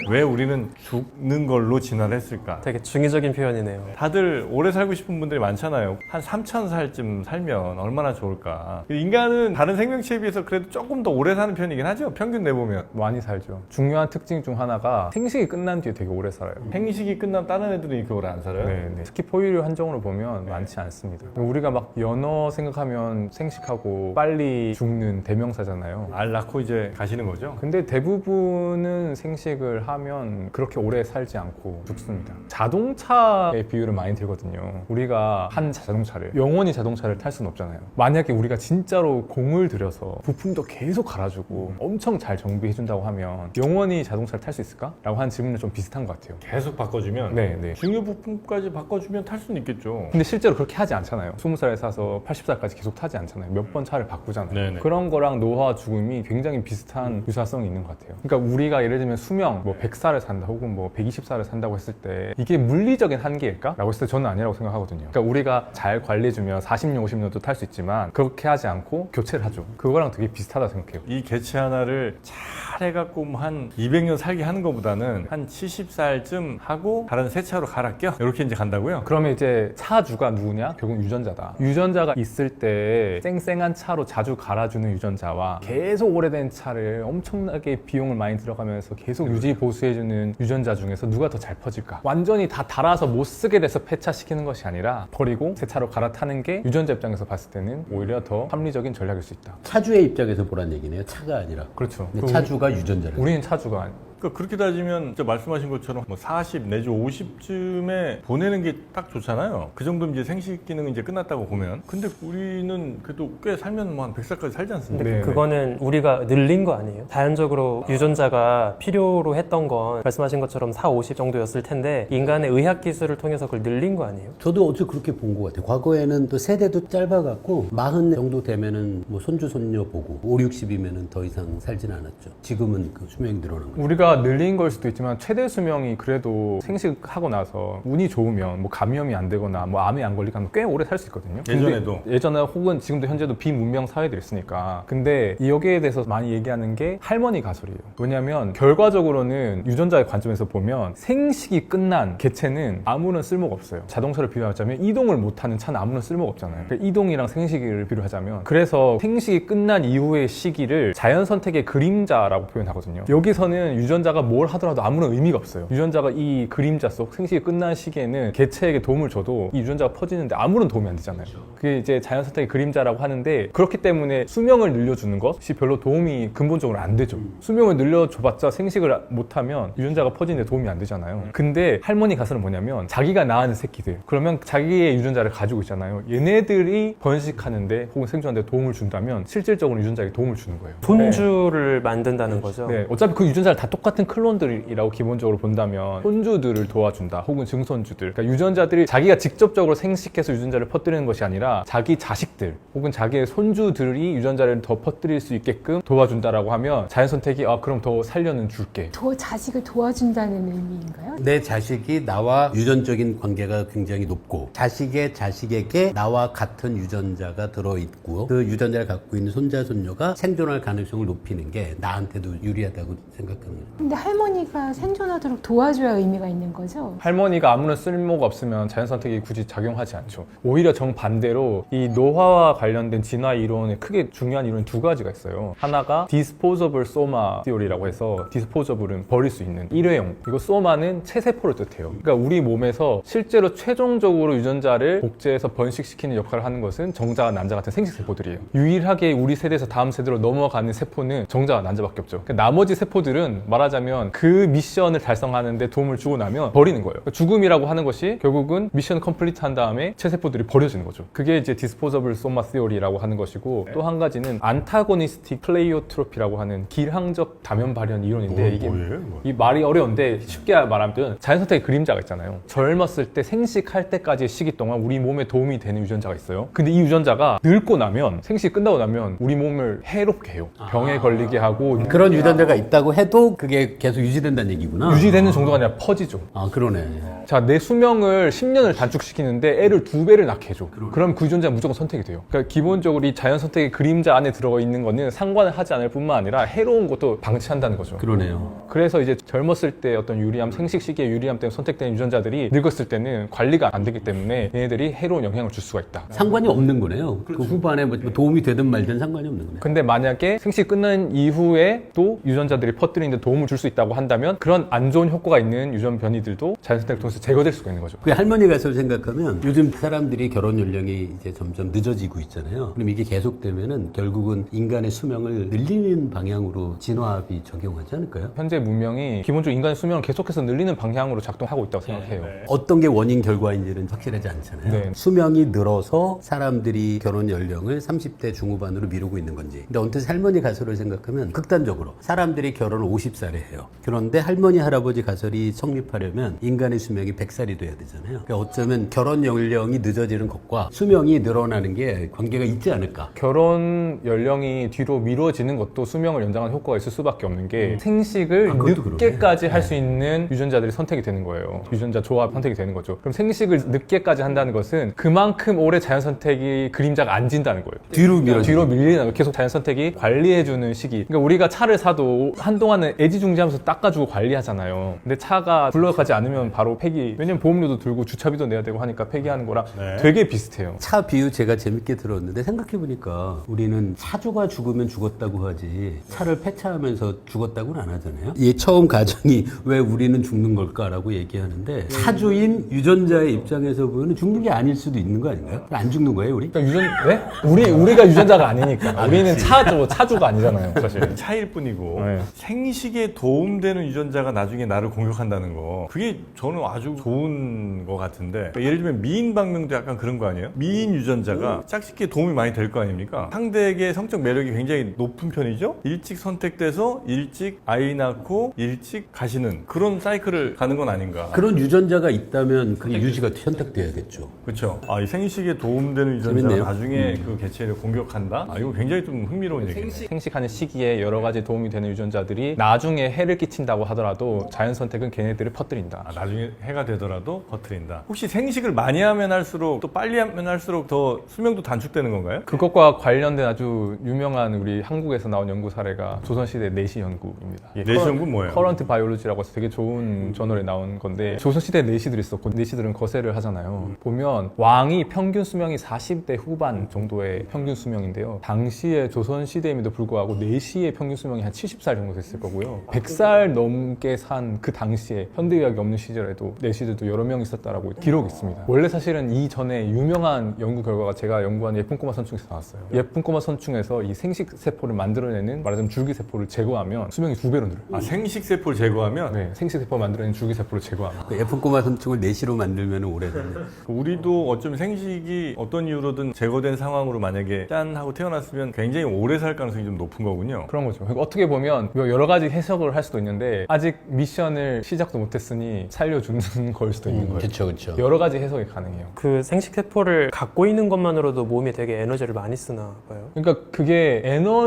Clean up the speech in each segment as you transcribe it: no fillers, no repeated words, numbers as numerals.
왜 우리는 죽는 걸로 진화를 했을까? 되게 중의적인 표현이네요. 다들 오래 살고 싶은 분들이 많잖아요. 한 3000살쯤 살면 얼마나 좋을까. 인간은 다른 생명체에 비해서 그래도 조금 더 오래 사는 편이긴 하죠. 평균 내보면. 많이 살죠. 중요한 특징 중 하나가 생식이 끝난 뒤에 되게 오래 살아요. 생식이 끝나면 다른 애들은 이렇게 오래 안 살아요? 네. 특히 포유류 한정으로 보면 많지 않습니다. 우리가 막 연어 생각하면 생식하고 빨리 죽는 대명사잖아요. 알 낳고 이제 가시는 거죠? 근데 대부분은 생식을 하면 그렇게 오래 살지 않고 죽습니다. 자동차의 비유를 많이 들거든요. 우리가 한 자동차를 영원히 자동차를 탈 수는 없잖아요. 만약에 우리가 진짜로 공을 들여서 부품도 계속 갈아주고 엄청 잘 정비해준다고 하면 영원히 자동차를 탈 수 있을까? 라고 하는 질문은 좀 비슷한 것 같아요. 계속 바꿔주면? 네. 중요 부품까지 바꿔주면 탈 수는 있겠죠. 근데 실제로 그렇게 하지 않잖아요. 20살에 사서 80살까지 계속 타지 않잖아요. 몇 번 차를 바꾸잖아요. 네네. 그런 거랑 노화와 죽음이 굉장히 비슷한 유사성이 있는 것 같아요. 그러니까 우리가 예를 들면 수명, 뭐 100살을 산다 혹은 뭐 120살을 산다고 했을 때 이게 물리적인 한계일까? 라고 했을 때 저는 아니라고 생각하거든요. 그러니까 우리가 잘 관리해주면 40년, 50년도 탈 수 있지만 그렇게 하지 않고 교체를 하죠. 그거랑 되게 비슷하다 생각해요. 이 개체 하나를 잘 해갖고 뭐한 200년 살게 하는 것보다는 한 70살쯤 하고 다른 새 차로 갈아 껴? 이렇게 이제 간다고요? 그러면 이제 차주가 누구냐? 결국 유전자다. 유전자가 있을 때 쌩쌩한 차로 자주 갈아주는 유전자와 계속 오래된 차를 엄청나게 비용을 많이 들어가면서 계속 유지 보수해주는 유전자 중에서 누가 더 잘 퍼질까? 완전히 다 닳아서 못 쓰게 돼서 폐차시키는 것이 아니라 버리고 새 차로 갈아타는 게 유전자 입장에서 봤을 때는 오히려 더 합리적인 전략일 수 있다. 차주의 입장에서 보란 얘기네요. 차가 아니라. 그렇죠. 근데 차주가 유전자를. 우리는 차주가 그러니까 그렇게 따지면 진짜 말씀하신 것처럼 뭐 40 내지 50쯤에 보내는 게 딱 좋잖아요. 그 정도면 이제 생식 기능이 이제 끝났다고 보면. 근데 우리는 그래도 꽤 살면 뭐 한 100살까지 살지 않습니까? 근데 그거는 우리가 늘린 거 아니에요? 자연적으로 유전자가 필요로 했던 건 말씀하신 것처럼 4, 50 정도였을 텐데 인간의 의학 기술을 통해서 그걸 늘린 거 아니에요? 저도 어제 그렇게 본 것 같아요. 과거에는 또 세대도 짧아갖고 40 정도 되면은 뭐 손주 손녀 보고 5, 60이면은 더 이상 살진 않았죠. 지금은 그 수명이 늘어난 거예요. 우리가 늘린 걸 수도 있지만 최대 수명이 그래도 생식하고 나서 운이 좋으면 뭐 감염이 안 되거나 뭐 암에 안 걸리면 꽤 오래 살 수 있거든요. 예전에도? 예전에 혹은 지금도 현재도 비문명 사회들이 있으니까. 근데 여기에 대해서 많이 얘기하는 게 할머니 가설이에요. 왜냐면 결과적으로는 유전자의 관점에서 보면 생식이 끝난 개체는 아무런 쓸모가 없어요. 자동차를 비유하자면 이동을 못하는 차는 아무런 쓸모가 없잖아요. 그러니까 이동이랑 생식을 비유하자면 그래서 생식이 끝난 이후의 시기를 자연 선택의 그림자라고 표현하거든요. 여기서는 유전자가 뭘 하더라도 아무런 의미가 없어요. 유전자가 이 그림자 속 생식이 끝난 시기에는 개체에게 도움을 줘도 이 유전자가 퍼지는데 아무런 도움이 안 되잖아요. 그게 이제 자연 선택의 그림자라고 하는데 그렇기 때문에 수명을 늘려주는 것이 별로 도움이 근본적으로 안 되죠. 수명을 늘려줘봤자 생식을 못하면 유전자가 퍼지는데 도움이 안 되잖아요. 근데 할머니 가설은 뭐냐면 자기가 낳은 새끼들 그러면 자기의 유전자를 가지고 있잖아요. 얘네들이 번식하는데 혹은 생존하는데 도움을 준다면 실질적으로 유전자에게 도움을 주는 거예요. 손주를 만든다는 거죠? 네, 어차피 그 유전자를 다 똑같은 클론들이라고 기본적으로 본다면 손주들을 도와준다 혹은 증손주들 그러니까 유전자들이 자기가 직접적으로 생식해서 유전자를 퍼뜨리는 것이 아니라 자기 자식들 혹은 자기의 손주들이 유전자를 더 퍼뜨릴 수 있게끔 도와준다라고 하면 자연 선택이 그럼 더 살려는 줄게. 자식을 도와준다는 의미인가요? 내 자식이 나와 유전적인 관계가 굉장히 높고 자식의 자식에게 나와 같은 유전자가 들어있고 그 유전자를 갖고 있는 손자 손녀가 생존할 가능성을 높이는 게 나한테도 유리하다고 생각합니다. 근데 할머니가 생존하도록 도와줘야 의미가 있는 거죠? 할머니가 아무런 쓸모가 없으면 자연 선택이 굳이 작용하지 않죠. 오히려 정반대로 이 노화와 관련된 진화 이론에 크게 중요한 이론이 두 가지가 있어요. 하나가 disposable soma theory라고 해서 disposable은 버릴 수 있는 일회용, 이거 soma는 체세포를 뜻해요. 그러니까 우리 몸에서 실제로 최종적으로 유전자를 복제해서 번식시키는 역할을 하는 것은 정자와 난자 같은 생식세포들이에요. 유일하게 우리 세대에서 다음 세대로 넘어가는 세포는 정자와 난자밖에 없죠. 그러니까 나머지 세포들은 말하자면 그 미션을 달성하는데 도움을 주고 나면 버리는 거예요. 그러니까 죽음이라고 하는 것이 결국은 미션 컴플리트 한 다음에 체세포들이 버려지는 거죠. 그게 이제 disposable soma theory라고 하는 것이고 또 한 가지는 antagonistic pleiotropy라고 하는 길항적 다면 발현 이론인데 이게 뭐예요? 이 말이 어려운데 쉽게 말하면 자연 선택의 그림자가 있잖아요. 젊었을 때 생식할 때까지의 시기 동안 우리 몸에 도움이 되는 유전자가 있어요. 근데 이 유전자가 늙고 나면 생식이 끝나고 나면 우리 몸을 해롭게 해요. 병에 걸리게 하고 그런 유전자가 있다고 해도 그게 이게 계속 유지된다는 얘기구나. 유지되는 정도가 아니라 퍼지죠. 아, 그러네. 자, 내 수명을 10년을 단축시키는데 애를 2배를 낳게 해줘. 그럼 그 유전자가 무조건 선택이 돼요. 그러니까 기본적으로 이 자연 선택의 그림자 안에 들어가 있는 거는 상관을 하지 않을 뿐만 아니라 해로운 것도 방치한다는 거죠. 그러네요. 그래서 이제 젊었을 때 어떤 유리암, 생식 시기의 유리암 때문에 선택된 유전자들이 늙었을 때는 관리가 안 되기 때문에 얘네들이 해로운 영향을 줄 수가 있다. 상관이 없는 거네요. 그 후반에 뭐 도움이 되든 말든 상관이 없는 거네요. 근데 만약에 생식 끝난 이후에 또 유전자들이 퍼뜨리는 데 도움을 줄 수 있다고 한다면 그런 안 좋은 효과가 있는 유전 변이들도 자연 선택을 통해서 제거될 수가 있는 거죠. 그 할머니 가서 생각하면 요즘 사람들이 결혼 연령이 이제 점점 늦어지고 있잖아요. 그럼 이게 계속되면은 결국은 인간의 수명을 늘리는 방향으로 진화합이 적용하지 않을까요? 현재 문명이 기본적으로 인간의 수명을 계속해서 늘리는 방향으로 작동하고 있다고 생각해요. 어떤 게 원인 결과인지는 확실하지 않잖아요. 네. 수명이 늘어서 사람들이 결혼 연령을 30대 중후반으로 미루고 있는 건지. 근데 언뜻 할머니 가설을 생각하면 극단적으로 사람들이 결혼을 50살에 해요. 그런데 할머니 할아버지 가설이 성립하려면 인간의 수명이 100살이 돼야 되잖아요. 그러니까 어쩌면 결혼 연령이 늦어지는 것과 수명이 늘어나는 게 관계가 있지 않을까. 결혼 연령이 뒤로 미뤄지는 것도 수명을 연장하는 효과가 있을 수밖에 없는 게 생식을 그것도 늦게까지 그러네. 할 수 있는 유전자들이 선택이 되는 거예요. 유전자 조합 선택이 되는 거죠. 그럼 생식을 늦게까지 한다는 것은 그만큼 오래 자연 선택이 그림자가 안 진다는 거예요. 뒤로 밀어지는 뒤로 밀리는 거예요. 계속 자연 선택이 관리해주는 시기. 그러니까 우리가 차를 사도 한동안은 애지중지하면서 닦아주고 관리하잖아요. 근데 차가 굴러가지 않으면 바로 폐기. 왜냐면 보험료도 들고 주차비도 내야 되고 하니까 폐기하는 거랑 되게 비슷해요. 차 비유 제가 재밌게 들었는데 생각해보니까 우리는 차주가 죽으면 죽었다고 하지 차를 폐차하면서 죽었다고는 안 하잖아요. 이 처음 가정이 왜 우리는 죽는 걸까라고 얘기하는데 차주인 유전자의 입장에서 보면 죽는 게 아닐 수도 있는 거 아닌가요? 안 죽는 거예요 우리? 그러니까 우리가 유전자가 아니니까. 우리는 차주가 아니잖아요, 사실. 차일 뿐이고 네. 생식에 도움되는 유전자가 나중에 나를 공격한다는 거 그게 저는 아주 좋은 것 같은데 예를 들면 미인 방명도 약간 그런 거 아니에요? 미인 유전자가 짝짓기에 도움이 많이 될 거 아닙니까? 상대에게 성적 매력이 굉장히 높은 편이죠? 일찍 선택돼서 일찍 아이 낳고 일찍 가시는 그런 사이클을 가는 건 아닌가. 그런 유전자가 있다면 그게 유지가 선택돼야겠죠. 그렇죠. 아, 이 생식에 도움되는 유전자가 재밌네요. 나중에 그 개체를 공격한다? 아, 이거 굉장히 좀 흥미로운 얘기네요. 생식하는 시기에 여러 가지 도움이 되는 유전자들이 나중에 해를 끼친다고 하더라도 자연 선택은 걔네들을 퍼뜨린다. 아, 나중에 해가 되더라도 퍼뜨린다. 혹시 생식을 많이 하면 할수록 또 빨리 하면 할수록 더 수명도 단축되는 건가요? 그것과 관련된 아주 유명한 우리 한국에서 나온 연구 사례가 조선시대 내시 연구입니다. 내시 연구는 뭐예요? 커런트 바이올로지라고 해서 되게 좋은 저널에 나온 건데 조선시대 내시들이 있었고 내시들은 거세를 하잖아요. 보면 왕이 평균 수명이 40대 후반 정도의 평균 수명인데요. 당시에 조선시대임에도 불구하고 내시의 평균 수명이 한 70살 정도 됐을 거고요. 100살 넘게 산 그 당시에 현대의학이 없는 시절에도 내시들도 여러 명 있었다라고 기록이 있습니다. 원래 사실은 이전에 유명한 연구 결과가 제가 연구한 예쁜 꼬마 선충에서 나왔어요. 예쁜 꼬마 선충에서 이 생식 세포를 만들어내는 말하자면 줄기세포를 제거하면 수명이 2배로 늘어요. 아, 생식 세포를 제거하면 네, 생식 세포 만들어내는 줄기세포를 제거하면. 그 예쁜 꼬마 선충을 내시로 만들면 오래됐네. 우리도 어쩌면 생식이 어떤 이유로든 제거된 상황으로 만약에 짠 하고 태어났으면 굉장히 오래 살 가능성이 좀 높은 거군요. 그런 거죠. 그러니까 어떻게 보면 여러 가지 해석을 할 수도 있는데 아직 미션을 시작도 못했으니 살려주는 걸 수도 있는 거예요. 그렇죠, 그렇죠. 여러 가지 해석이 가능해요. 그 생식세포를 갖고 있는 것만으로도 몸이 되게 에너지를 많이 쓰나 봐요. 그러니까 그게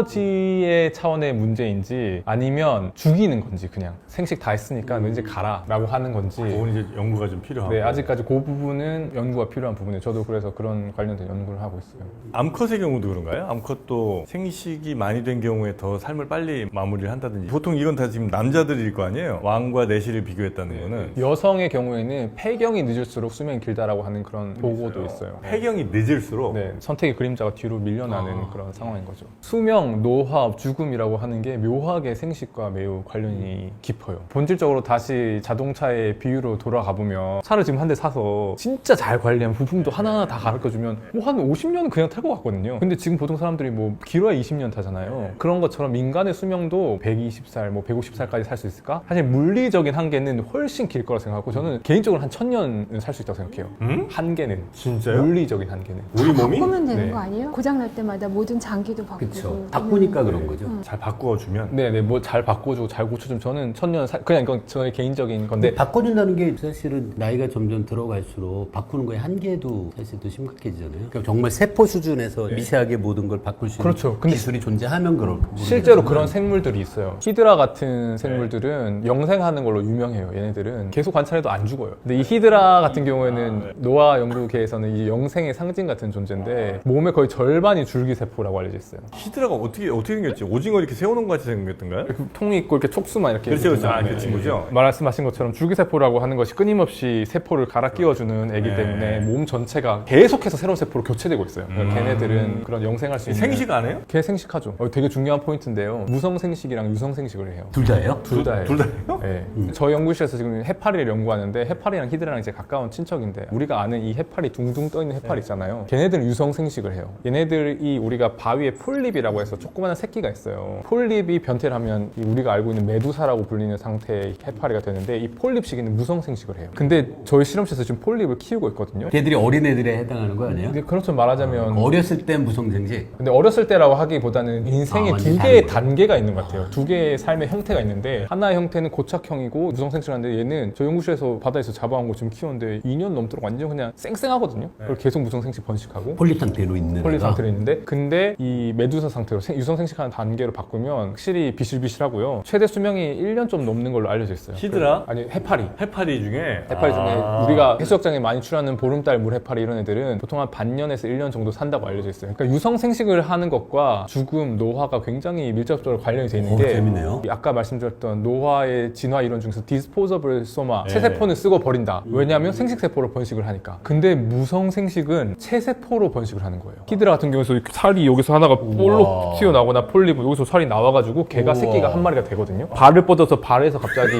에너지의 차원의 문제인지 아니면 죽이는 건지 그냥 생식 다 했으니까 왠지 가라 라고 하는 건지 그건 이제 연구가 좀 필요하고. 네, 아직까지 그 부분은 연구가 필요한 부분이에요. 저도 그래서 그런 관련된 연구를 하고 있어요. 암컷의 경우도 그런가요? 암컷도 생식이 많이 된 경우에 더 삶을 빨리 마무리를 한다든지 보통 이건 다 지금 남자들일 거 아니에요? 왕과 내시를 비교했다는 거는 여성의 경우에는 폐경이 늦을수록 수명이 길다라고 하는 그런 보고도 있어요. 폐경이 늦을수록 네, 선택의 그림자가 뒤로 밀려나는 그런 상황인 거죠. 수명, 노화, 죽음이라고 하는 게 묘하게 생식과 매우 관련이 깊어요. 본질적으로 다시 자동차의 비유로 돌아가 보면 차를 지금 한 대 사서 진짜 잘 관리하면 부품도 하나하나 다 가르쳐주면 뭐 한 50년은 그냥 탈 것 같거든요. 근데 지금 보통 사람들이 뭐 길어야 20년 타잖아요. 그런 것처럼 인간의 수명도 120살, 뭐 150살까지 살 수 있을까? 사실 물리적인 한계는 훨씬 길 거라 생각하고 저는 개인적으로 한 1000년은 살 수 있다고 생각해요. 한계는. 진짜요? 물리적인 한계는. 우리 몸이 바꾸면 되는 네. 거 아니에요? 고장 날 때마다 모든 장기도 바꾸고. 그렇죠. 바꾸니까 그런 거죠. 잘 바꾸어주면 네네, 뭐 잘 바꿔주고 잘 고쳐주면 저는 1000년 그냥 이건 저의 개인적인 건데 바꿔준다는 게 사실은 나이가 점점 들어갈수록 바꾸는 거에 한계도 사실 더 심각해지잖아요. 그러니까 정말 세포 수준에서 미세하게 모든 걸 바꿀 수 있는 그렇죠. 근데 기술이 존재하면 그럴 실제로 그런 생물들이 있어요. 히드라 같은 같은 생물들은 영생하는 걸로 유명해요. 얘네들은 계속 관찰해도 안 죽어요. 근데 이 히드라 같은 경우에는 노화 연구계에서는 이 영생의 상징 같은 존재인데 몸의 거의 절반이 줄기세포라고 알려져 있어요. 히드라가 어떻게 생겼지? 오징어 이렇게 세워놓은 것 같이 생겼던가요? 그 통이 있고 이렇게 촉수만 이렇게 그렇죠, 그렇죠. 있잖아요. 그 친구죠. 말씀하신 것처럼 줄기세포라고 하는 것이 끊임없이 세포를 갈아 끼워주는 애기 때문에 몸 전체가 계속해서 새로운 세포로 교체되고 있어요. 그러니까 걔네들은 그런 영생할 수 있는 생식 안 해요? 걔 생식하죠. 되게 중요한 포인트인데요. 무성생식이랑 유성생식을 해요. 둘 다예요? 둘 다 해요. 둘 다요? 네. 저희 연구실에서 지금 해파리를 연구하는데 해파리랑 히드라랑 이제 가까운 친척인데 우리가 아는 이 해파리 둥둥 떠있는 해파리 있잖아요. 걔네들은 유성생식을 해요. 얘네들이 우리가 바위에 폴립이라고 해서 조그마한 새끼가 있어요. 폴립이 변태를 하면 우리가 알고 있는 메두사라고 불리는 상태의 해파리가 되는데 이 폴립 시기는 무성생식을 해요. 근데 저희 실험실에서 지금 폴립을 키우고 있거든요. 걔들이 어린애들에 해당하는 거 아니에요? 근데 그렇죠. 말하자면 어렸을 땐 무성생식. 근데 어렸을 때라고 하기보다는 인생에 완전히 두 개의 다른 단계가 있는 것 같아요. 두 개의 삶의 형태가 있는데 하나의 형태는 고착형이고 무성생식하는데 얘는 저 연구실에서 바다에서 잡아온 거 지금 키웠는데 2년 넘도록 완전 그냥 쌩쌩하거든요. 그걸 계속 무성생식 번식하고 폴립 상태로 있는 폴립 애가. 상태로 있는데 근데 이 메두사 상태로 유성생식하는 단계로 바꾸면 확실히 비실비실하고요. 최대 수명이 1년 좀 넘는 걸로 알려져 있어요. 히드라? 아니 해파리. 해파리 중에 해파리 중에 우리가 해수욕장에 많이 출하는 보름달 물해파리 이런 애들은 보통 한 반년에서 1년 정도 산다고 알려져 있어요. 그러니까 유성생식을 하는 것과 죽음, 노화가 굉장히 밀접적으로 관련이 돼 있는데 재밌네요. 아까 말씀드렸던 노화의 진화 이론 중에서 디스포저블 소마, 체세포는 쓰고 버린다. 왜냐하면 생식세포로 번식을 하니까. 근데 무성생식은 체세포로 번식을 하는 거예요. 히드라 같은 경우에서 살이 여기서 하나가 볼록 튀어나오거나 폴립은 여기서 살이 나와가지고 걔가 새끼가 한 마리가 되거든요. 발을 뻗어서 발에서 갑자기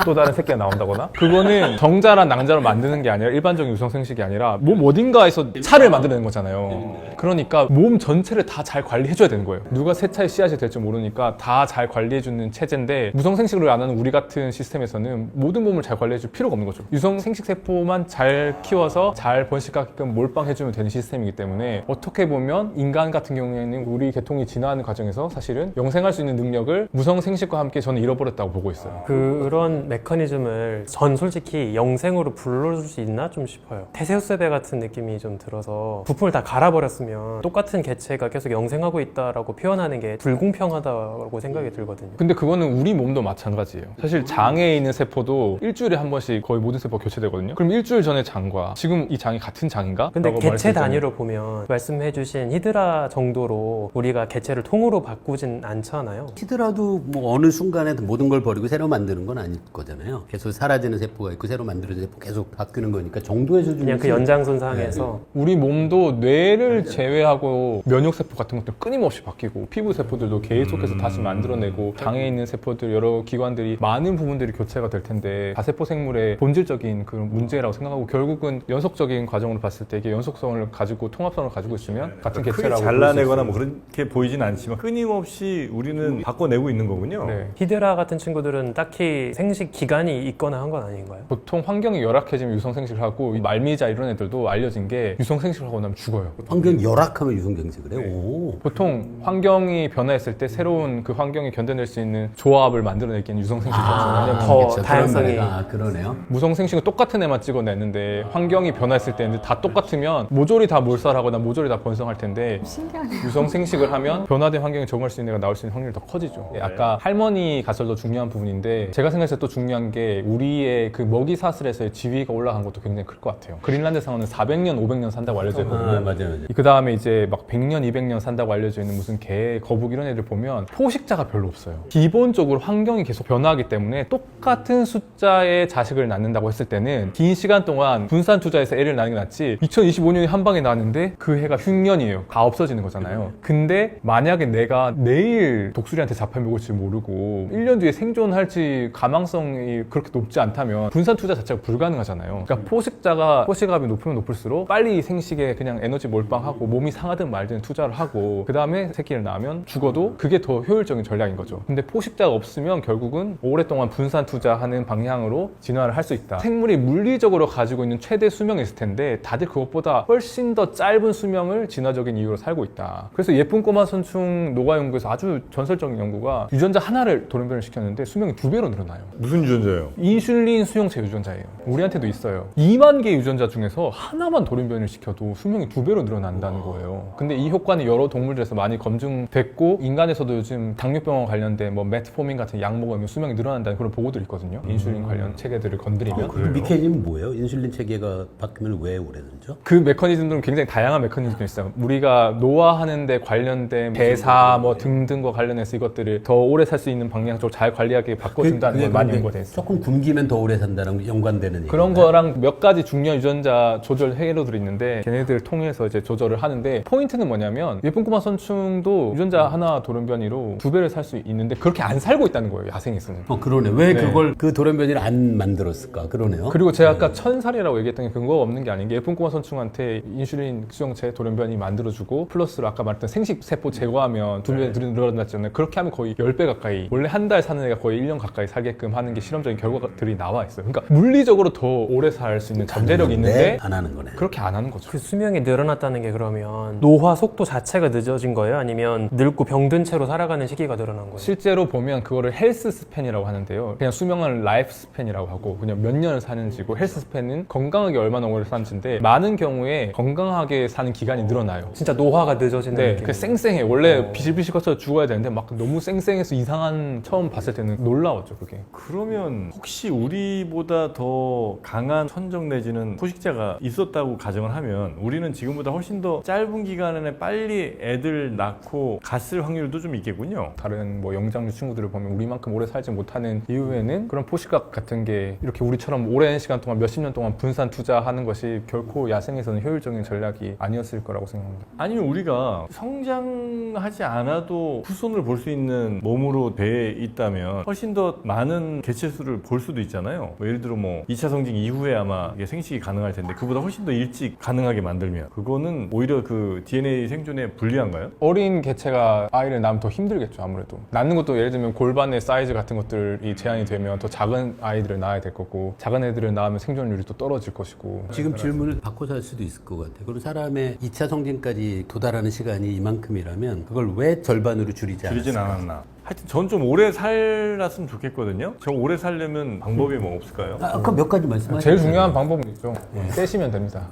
또 다른 새끼가 나온다거나 그거는 정자란 낭자로 만드는 게 아니라 일반적인 유성생식이 아니라 몸 어딘가에서 살을 만들어내는 거잖아요. 그러니까 몸 전체를 다 잘 관리해줘야 되는 거예요. 누가 세차의 씨앗이 될지 모르니까 다 잘 관리해주는 체제인데 무성생식을 안 하는 우리 같은 시스템에서는 모든 몸을 잘 관리해줄 필요가 없는 거죠. 유성생식 세포만 잘 키워서 잘 번식하게끔 몰빵해주면 되는 시스템이기 때문에 어떻게 보면 인간 같은 경우에는 우리 계통이 진화하는 과정에서 사실은 영생할 수 있는 능력을 무성생식과 함께 저는 잃어버렸다고 보고 있어요. 그런 메커니즘을 전 솔직히 영생으로 불러줄 수 있나 좀 싶어요. 테세우스배 같은 느낌이 좀 들어서 부품을 다 갈아버렸으면 똑같은 개체가 계속 영생하고 있다라고 표현하는 게 불공평하다고 생각이 들거든요. 근데 그거는 우리 몸도 마찬가지예요. 사실 장에 있는 세포도 일주일에 한 번씩 거의 모든 세포가 교체되거든요. 그럼 일주일 전의 장과 지금 이 장이 같은 장인가? 근데 라고 개체 말씀드리면 단위로 보면 말씀해주신 히드라 정도로 우리가 개체를 통으로 바꾸진 않잖아요. 히드라도 뭐 어느 순간에 모든 걸 버리고 새로 만드는 건 아닐 거잖아요. 계속 사라지는 세포가 있고 새로 만들어진 세포 계속 바뀌는 거니까 정도의 수준이 그냥 그 연장선상에서 우리 몸도 뇌를 제외하고 면역세포 같은 것도 끊임없이 바뀌고 피부세포들도 계속해서 다시 만들어내고 장에 있는 세포들 여러 기관들이 많은 부분들이 교체가 될 텐데 다세포 생물의 본질적인 그런 문제라고 생각하고 결국은 연속적인 과정으로 봤을 때 이게 연속성을 가지고 통합성을 가지고 있으면 같은 크게 개체라고 잘라내거나 뭐 그렇게 보이진 않지만 끊임없이 우리는 바꿔내고 있는 거군요. 네. 히드라 같은 친구들은 딱히 생식 기간이 있거나 한 건 아닌가요? 보통 환경이 열악해지면 유성생식을 하고 이 말미자 이런 애들도 알려진 게 유성생식을 하고 나면 죽어요. 환경 열악하면 유성생식을 해요. 오. 보통 환경이 변화했을 때 새로운 그 환경이 견뎌낼 수 있는 조합을 만들어내기에는 유성생식이 없어요. 더 그쵸. 다양성이- 그런 말이다. 그러네요. 무성생식은 똑같은 애만 찍어냈는데 환경이 변화했을 때는 다 똑같으면 모조리 다 몰살하거나 모조리 다 번성할 텐데 신기하네요. 유성생식을 하면 변화된 환경에 적응할 수 있는 애가 나올 수 있는 확률이 더 커지죠. 아까 할머니 가설도 중요한 부분인데 제가 생각했을 때 또 중요한 게 우리의 그 먹이 사슬에서의 지위가 올라간 것도 굉장히 클 것 같아요. 그린란드 상어는 400년, 500년 산다고 알려져 있거든요. 맞아요. 그 다음에 이제 막 100년, 200년 산다고 알려져 있는 무슨 개, 거북 이런 애들 보면 포식자가 별로 없어요. 기본적으로 환경이 계속 변화하기 때문에 똑같은 숫자의 자식을 낳는다고 했을 때는 긴 시간 동안 분산 투자해서 애를 낳는 게 낫지 2025년에 한 방에 낳았는데 그 해가 흉년이에요. 다 없어지는 거잖아요. 근데 만약에 내가 내일 독수리한테 잡혀먹을지 모르고 1년 뒤에 생존할지 가망성이 그렇게 높지 않다면 분산 투자 자체가 불가능하잖아요. 그러니까 포식자가 포식압이 높으면 높을수록 빨리 생식에 그냥 에너지 몰빵하고 몸이 상하든 말든 투자를 하고 그 다음에 새끼를 낳으면 죽어도 그게 더 효율적인 전략인 거죠. 근데 포식자가 없으면 결국은 오랫동안 분산 투자하는 방향으로 진화를 할 수 있다. 생물이 물리적으로 가지고 있는 최대 수명이 있을 텐데 다들 그것보다 훨씬 더 짧은 수명을 진화적인 이유로 살고 있다. 그래서 예쁜 꼬마 선충 노화 연구에서 아주 전설적인 연구가 유전자 하나를 돌연변을 시켰는데 수명이 2배로 늘어나요. 무슨 유전자예요? 인슐린 수용체 유전자예요. 우리한테도 있어요. 2만 개의 유전자 중에서 하나만 돌연변을 시켜도 수명이 2배로 늘어난다는 거예요. 근데 이 효과는 여러 동물들에서 많이 검증됐고 인간에서도 요즘 당뇨병과 관련된 뭐 메트포민 같은 약 먹으면 수명이 늘어난다는 그런 보고들이 있거든요. 인슐린 관련 체계들을 건드리면. 그 미케니즘은 뭐예요? 인슐린 체계가 바뀌면 왜 오래되죠? 그 메커니즘들은 굉장히 다양한 메커니즘이 있어요. 우리가 노화하는 데 관련된 대사 뭐 등등과 관련해서 이것들을 더 오래 살 수 있는 방향 쪽으로 잘 관리하게 바꿔준다는 건 많이 연구가 돼 있어요. 조금 굶기면 더 오래 산다는 연관되는 얘기. 그런 거랑 몇 가지 중요한 유전자 조절 회로들이 있는데 걔네들을 통해서 이제 조절을 하는데 포인트는 뭐냐면 예쁜 꼬마 선충도 유전자 하나 돌연변이로 2배를 살 수 있는데 그렇게 안 살고 있다는 거예요. 야생에서는. 그러네. 왜 네. 그걸 그 돌연변이를 안 만들었을까? 그러네요. 그리고 제가 아까 1000살이라고 얘기했던 게 근거가 없는 게 아닌 게 예쁜 꼬마 선충한테 인슐린 수용체 돌연변이 만들어주고 플러스로 아까 말했던 생식세포 제거하면 2배 늘어났잖아요. 그렇게 하면 거의 10배 가까이 원래 한 달 사는 애가 거의 1년 가까이 살게끔 하는 게 실험적인 결과들이 나와 있어요. 그러니까 물리적으로 더 오래 살 수 있는 잠재력이 있는데 안 하는 거네. 그렇게 안 하는 거죠. 그 수명이 늘어났다는 게 그러면 노화 속도 자체가 늦어진 거예요? 아니면 늙고 병든 채로 살아가는 시기가 늘어난 거예요? 실제로 보면 그거를 헬스 스팬이라고 하는데요. 그냥 수명은 라이프 스팬이라고 하고 그냥 몇 년을 사는지고 헬스 스팬은 건강하게 얼마나 오래 사는지인데 많은 경우에 건강하게 사는 기간이 늘어나요. 진짜 노화가 늦어지는 네, 느낌. 그 쌩쌩해. 원래 비실비실 거쳐 죽어야 되는데 막 너무 쌩쌩해서 이상한 처음 봤을 때는 놀라웠죠, 그게. 그러면 혹시 우리보다 더 강한 천적 내지는 포식자가 있었다고 가정을 하면 우리는 지금보다 훨씬 더 짧은 기간에 빨리 애들 낳고 갔을 확률도 좀 있겠군요. 다른 뭐 영장류 친구들을 보면 우리만큼 오래 살지 못하는 이후에는 그런 포식각 같은 게 이렇게 우리처럼 오랜 시간 동안 몇십 년 동안 분산 투자하는 것이 결코 야생에서는 효율적인 전략이 아니었을 거라고 생각합니다. 아니면 우리가 성장하지 않아도 후손을 볼 수 있는 몸으로 돼 있다면 훨씬 더 많은 개체수를 볼 수도 있잖아요. 뭐 예를 들어 뭐 2차 성징 이후에 아마 이게 생식이 가능할 텐데 그보다 훨씬 더 일찍 가능하게 만들면 그거는 오히려 그 DNA 생존에 불리한가요? 어린 개체가 아이를 낳으면 더 힘들겠죠, 아무래도. 낳는 것도 예를 들면 골반의 사이즈 같은 것들이 제한이 되면 더 작은 아이들을 낳아야 될 거고 작은 애들을 낳으면 생존율이 또 떨어질 것이고. 지금 질문을 바꿔서 할 수도 있을 것 같아요. 그럼 사람의 2차 성징까지 도달하는 시간이 이만큼이라면 그걸 왜 절반으로 줄이지 줄이진 않았을까? 않았나. 하여튼 전 좀 오래 살았으면 좋겠거든요. 저 오래 살려면 방법이 뭐 없을까요? 아까 몇 가지 말씀하셨죠. 제일 중요한 방법은 있죠. 떼시면 됩니다.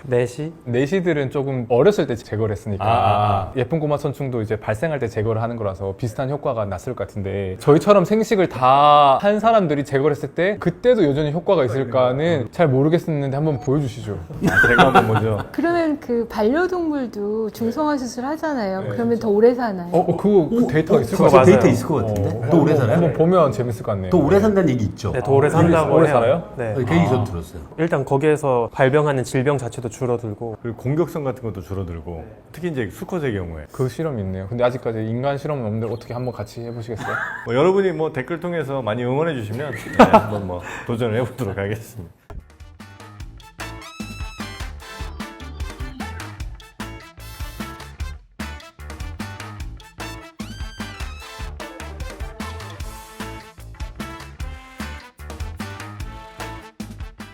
4시? 내시들은 조금 어렸을 때 제거를 했으니까 예쁜 꼬마 선충도 이제 발생할 때 제거를 하는 거라서 비슷한 효과가 났을 것 같은데 저희처럼 생식을 다 한 사람들이 제거를 했을 때 그때도 여전히 효과가 있을까는 잘 모르겠었는데 한번 보여주시죠. 제가 한번 먼저. 그러면 그 반려동물도 중성화 수술 하잖아요. 그러면 더 오래 사나요? 그 데이터가 있을 것 그거 같아요. 데이터 있을 것 같은데? 더 오래 살아요? 한번 보면 재밌을 것 같네요. 더 오래 산다는 얘기 있죠? 네, 더 오래 산다고 오래 해요. 살아요? 네. 그 얘기 전 들었어요. 일단 거기에서 발병하는 질병 자체도 줄어들고 그리고 공격성 같은 것도 줄어들고 특히 이제 수컷의 경우에 그 실험이 있네요. 근데 아직까지 인간 실험은 없는데 어떻게 한번 같이 해보시겠어요? 여러분이 뭐 댓글 통해서 많이 응원해 주시면 네, 한번 뭐 도전을 해보도록 하겠습니다.